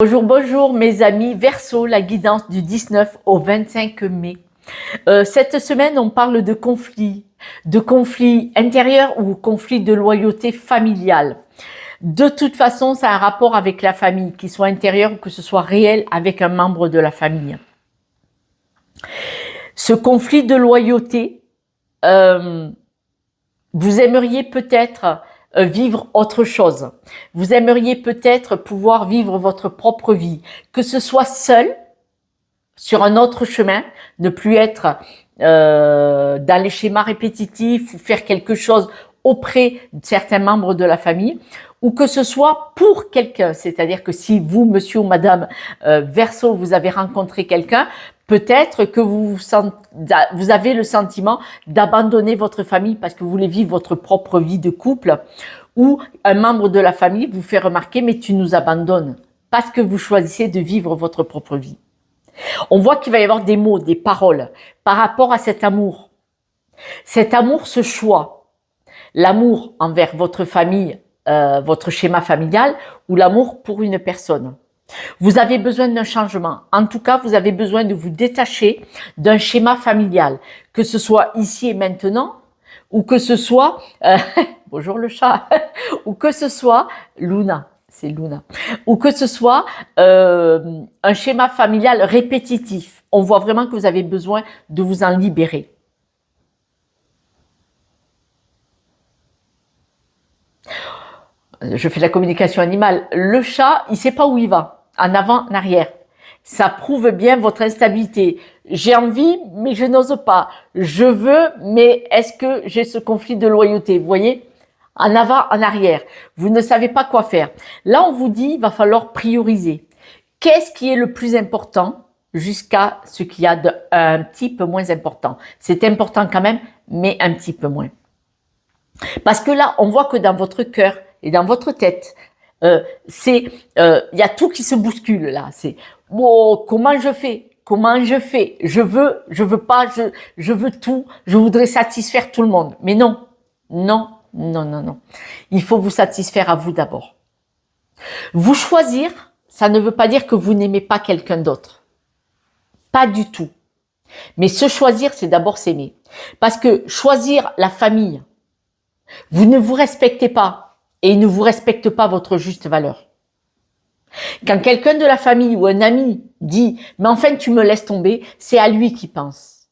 Bonjour, bonjour mes amis Verseau, la guidance du 19 au 25 mai. Cette semaine, on parle de conflits intérieurs ou conflits de loyauté familiale. De toute façon, ça a un rapport avec la famille, qu'il soit intérieur ou que ce soit réel avec un membre de la famille. Ce conflit de loyauté, vous aimeriez peut-être vivre autre chose. Vous aimeriez peut-être pouvoir vivre votre propre vie, que ce soit seul, sur un autre chemin, ne plus être dans les schémas répétitifs ou faire quelque chose auprès de certains membres de la famille, ou que ce soit pour quelqu'un. C'est-à-dire que si vous, monsieur ou madame Verseau, vous avez rencontré quelqu'un, peut-être que vous avez le sentiment d'abandonner votre famille parce que vous voulez vivre votre propre vie de couple, ou un membre de la famille vous fait remarquer « mais tu nous abandonnes » parce que vous choisissez de vivre votre propre vie. On voit qu'il va y avoir des mots, des paroles par rapport à cet amour. Cet amour, ce choix, l'amour envers votre famille, votre schéma familial ou l'amour pour une personne. Vous avez besoin d'un changement. En tout cas, vous avez besoin de vous détacher d'un schéma familial, que ce soit ici et maintenant, ou que ce soit, bonjour le chat, ou que ce soit Luna, c'est Luna, ou que ce soit un schéma familial répétitif. On voit vraiment que vous avez besoin de vous en libérer. Je fais de la communication animale. Le chat, il sait pas où il va. En avant, en arrière. Ça prouve bien votre instabilité. J'ai envie, mais je n'ose pas. Je veux, mais est-ce que j'ai ce conflit de loyauté? Vous voyez? En avant, en arrière. Vous ne savez pas quoi faire. Là, on vous dit, il va falloir prioriser. Qu'est-ce qui est le plus important jusqu'à ce qu'il y a un petit peu moins important? C'est important quand même, mais un petit peu moins. Parce que là, on voit que dans votre cœur et dans votre tête, il y a tout qui se bouscule là. C'est wow, comment je fais? Comment je fais? Je veux pas, je veux tout. Je voudrais satisfaire tout le monde. Mais non, non, non, non, non. Il faut vous satisfaire à vous d'abord. Vous choisir, ça ne veut pas dire que vous n'aimez pas quelqu'un d'autre. Pas du tout. Mais se choisir, c'est d'abord s'aimer. Parce que choisir la famille, vous ne vous respectez pas et il ne vous respecte pas votre juste valeur. Quand quelqu'un de la famille ou un ami dit « mais enfin tu me laisses tomber », c'est à lui qui pense.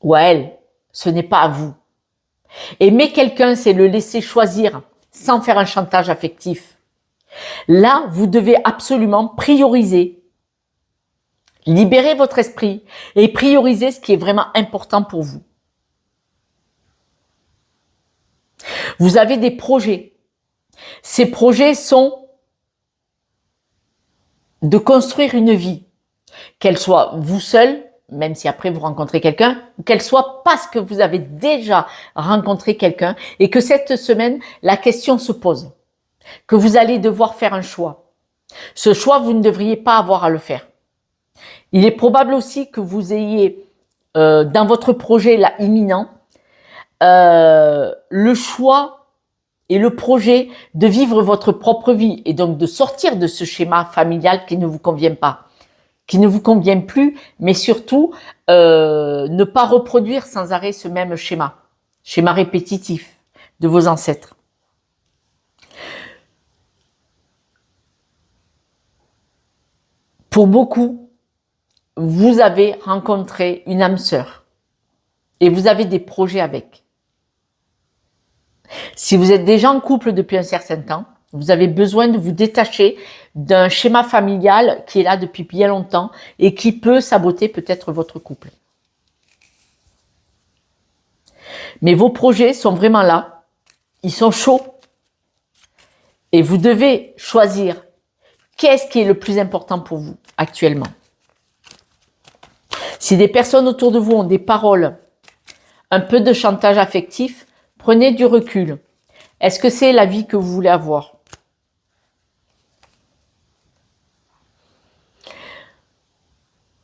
Ou à elle, ce n'est pas à vous. Aimer quelqu'un, c'est le laisser choisir sans faire un chantage affectif. Là, vous devez absolument prioriser. Libérer votre esprit et prioriser ce qui est vraiment important pour vous. Vous avez des projets. Ces projets sont de construire une vie, qu'elle soit vous seul, même si après vous rencontrez quelqu'un, ou qu'elle soit parce que vous avez déjà rencontré quelqu'un et que cette semaine, la question se pose, que vous allez devoir faire un choix. Ce choix, vous ne devriez pas avoir à le faire. Il est probable aussi que vous ayez dans votre projet là imminent le choix et le projet de vivre votre propre vie et donc de sortir de ce schéma familial qui ne vous convient pas, qui ne vous convient plus, mais surtout ne pas reproduire sans arrêt ce même schéma répétitif de vos ancêtres. Pour beaucoup, vous avez rencontré une âme sœur et vous avez des projets avec. Si vous êtes déjà en couple depuis un certain temps, vous avez besoin de vous détacher d'un schéma familial qui est là depuis bien longtemps et qui peut saboter peut-être votre couple. Mais vos projets sont vraiment là, ils sont chauds et vous devez choisir qu'est-ce qui est le plus important pour vous actuellement. Si des personnes autour de vous ont des paroles, un peu de chantage affectif, prenez du recul. Est-ce que c'est la vie que vous voulez avoir?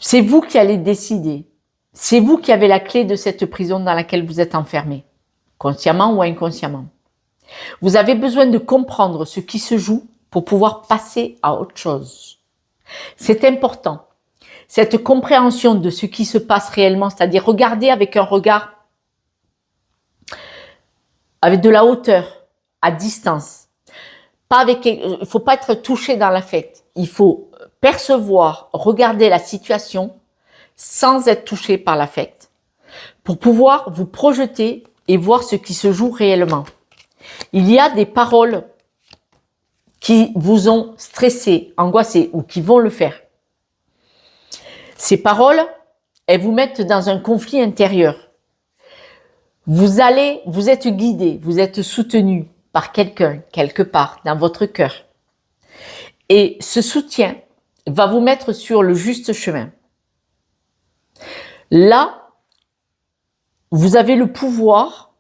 C'est vous qui allez décider. C'est vous qui avez la clé de cette prison dans laquelle vous êtes enfermé, consciemment ou inconsciemment. Vous avez besoin de comprendre ce qui se joue pour pouvoir passer à autre chose. C'est important. Cette compréhension de ce qui se passe réellement, c'est-à-dire regarder avec un regard, avec de la hauteur, à distance. Il ne faut pas être touché dans l'affect. Il faut percevoir, regarder la situation sans être touché par l'affect pour pouvoir vous projeter et voir ce qui se joue réellement. Il y a des paroles qui vous ont stressé, angoissé ou qui vont le faire. Ces paroles, elles vous mettent dans un conflit intérieur. Vous êtes guidé, vous êtes soutenu par quelqu'un, quelque part, dans votre cœur. Et ce soutien va vous mettre sur le juste chemin. Là, vous avez le pouvoir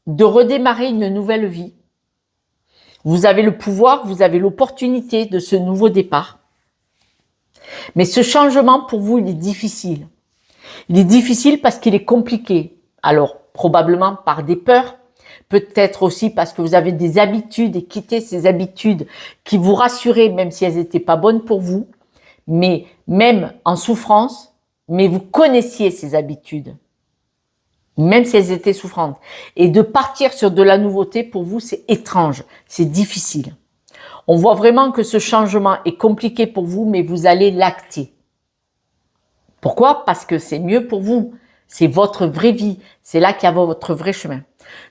de redémarrer une nouvelle vie. Vous avez le pouvoir, vous avez l'opportunité de ce nouveau départ. Mais ce changement, pour vous, il est difficile. Il est difficile parce qu'il est compliqué. Alors, probablement par des peurs, peut-être aussi parce que vous avez des habitudes et quitter ces habitudes qui vous rassuraient, même si elles n'étaient pas bonnes pour vous, mais même en souffrance, mais vous connaissiez ces habitudes, même si elles étaient souffrantes. Et de partir sur de la nouveauté, pour vous, c'est étrange, c'est difficile. On voit vraiment que ce changement est compliqué pour vous, mais vous allez l'acter. Pourquoi? Parce que c'est mieux pour vous. C'est votre vraie vie. C'est là qu'il y a votre vrai chemin.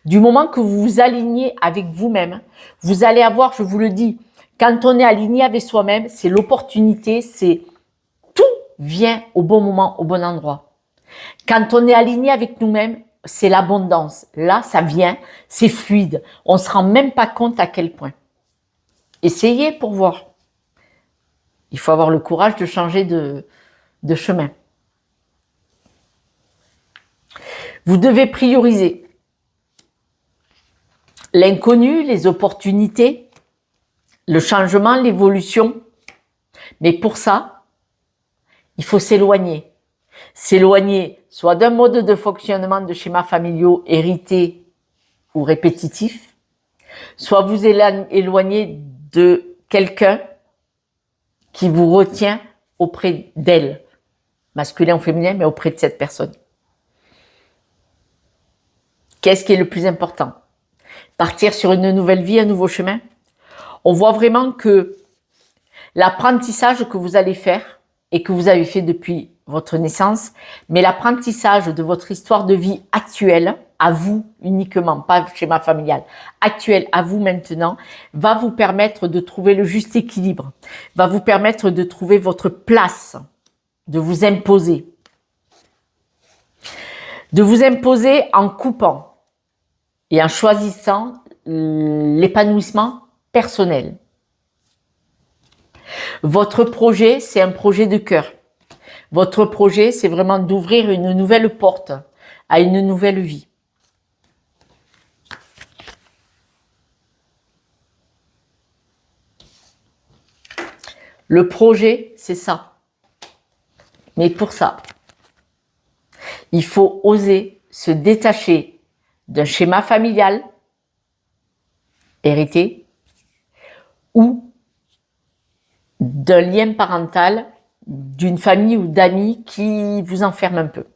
Du moment que vous vous alignez avec vous-même, vous allez avoir, je vous le dis, quand on est aligné avec soi-même, c'est l'opportunité, c'est tout vient au bon moment, au bon endroit. Quand on est aligné avec nous-mêmes, c'est l'abondance. Là, ça vient, c'est fluide. On ne se rend même pas compte à quel point. Essayez pour voir. Il faut avoir le courage de changer de chemin. Vous devez prioriser l'inconnu, les opportunités, le changement, l'évolution. Mais pour ça, il faut s'éloigner. S'éloigner soit d'un mode de fonctionnement de schémas familiaux hérités ou répétitifs, soit vous éloigner de quelqu'un qui vous retient auprès d'elle, masculin ou féminin, mais auprès de cette personne. Qu'est-ce qui est le plus important? Partir sur une nouvelle vie, un nouveau chemin? On voit vraiment que l'apprentissage que vous allez faire et que vous avez fait depuis votre naissance, mais l'apprentissage de votre histoire de vie actuelle, à vous uniquement, pas schéma familial, actuel à vous maintenant, va vous permettre de trouver le juste équilibre, va vous permettre de trouver votre place, de vous imposer. De vous imposer en coupant et en choisissant l'épanouissement personnel. Votre projet, c'est un projet de cœur. Votre projet, c'est vraiment d'ouvrir une nouvelle porte à une nouvelle vie. Le projet, c'est ça. Mais pour ça, il faut oser se détacher d'un schéma familial hérité ou d'un lien parental d'une famille ou d'amis qui vous enferme un peu.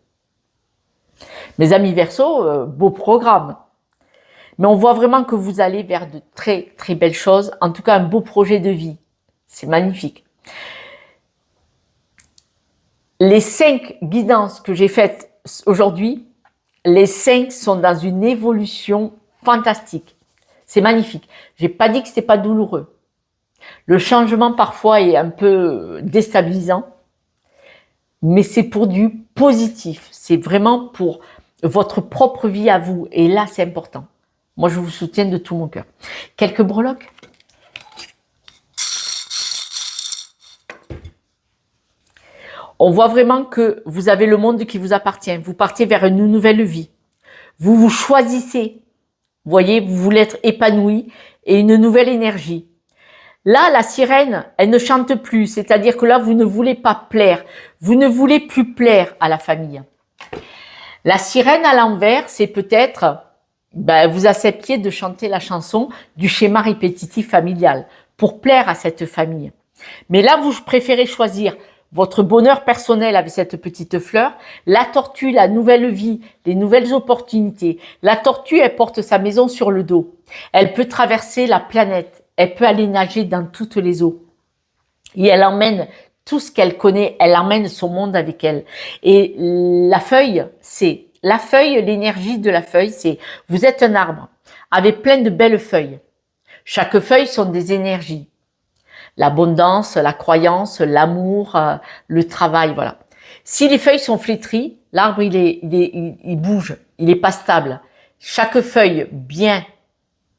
Mes amis Verseau, beau programme. Mais on voit vraiment que vous allez vers de très très belles choses, en tout cas un beau projet de vie. C'est magnifique. Les 5 guidances que j'ai faites aujourd'hui, les 5 sont dans une évolution fantastique. C'est magnifique. J'ai pas dit que c'était pas douloureux. Le changement parfois est un peu déstabilisant, mais c'est pour du positif. C'est vraiment pour votre propre vie à vous. Et là, c'est important. Moi, je vous soutiens de tout mon cœur. Quelques breloques. On voit vraiment que vous avez le monde qui vous appartient. Vous partez vers une nouvelle vie. Vous vous choisissez. Vous voyez, vous voulez être épanoui et une nouvelle énergie. Là, la sirène, elle ne chante plus. C'est-à-dire que là, vous ne voulez pas plaire. Vous ne voulez plus plaire à la famille. La sirène à l'envers, c'est peut-être, vous acceptiez de chanter la chanson du schéma répétitif familial pour plaire à cette famille. Mais là, vous préférez choisir votre bonheur personnel avec cette petite fleur. La tortue, la nouvelle vie, les nouvelles opportunités. La tortue, elle porte sa maison sur le dos. Elle peut traverser la planète. Elle peut aller nager dans toutes les eaux. Et elle emmène tout ce qu'elle connaît. Elle emmène son monde avec elle. Et la feuille, l'énergie de la feuille, c'est vous êtes un arbre avec plein de belles feuilles. Chaque feuille sont des énergies. L'abondance, la croyance, l'amour, le travail, voilà. Si les feuilles sont flétries, l'arbre il bouge, il est pas stable. Chaque feuille bien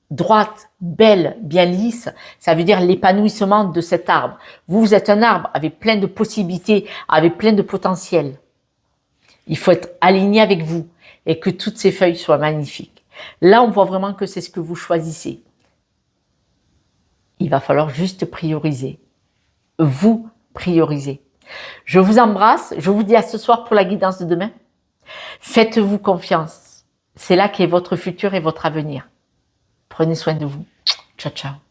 droite, belle, bien lisse, ça veut dire l'épanouissement de cet arbre. Vous êtes un arbre avec plein de possibilités, avec plein de potentiel. Il faut être aligné avec vous et que toutes ces feuilles soient magnifiques. Là, on voit vraiment que c'est ce que vous choisissez. Il va falloir juste prioriser. Vous priorisez. Je vous embrasse. Je vous dis à ce soir pour la guidance de demain. Faites-vous confiance. C'est là qu'est votre futur et votre avenir. Prenez soin de vous. Ciao, ciao.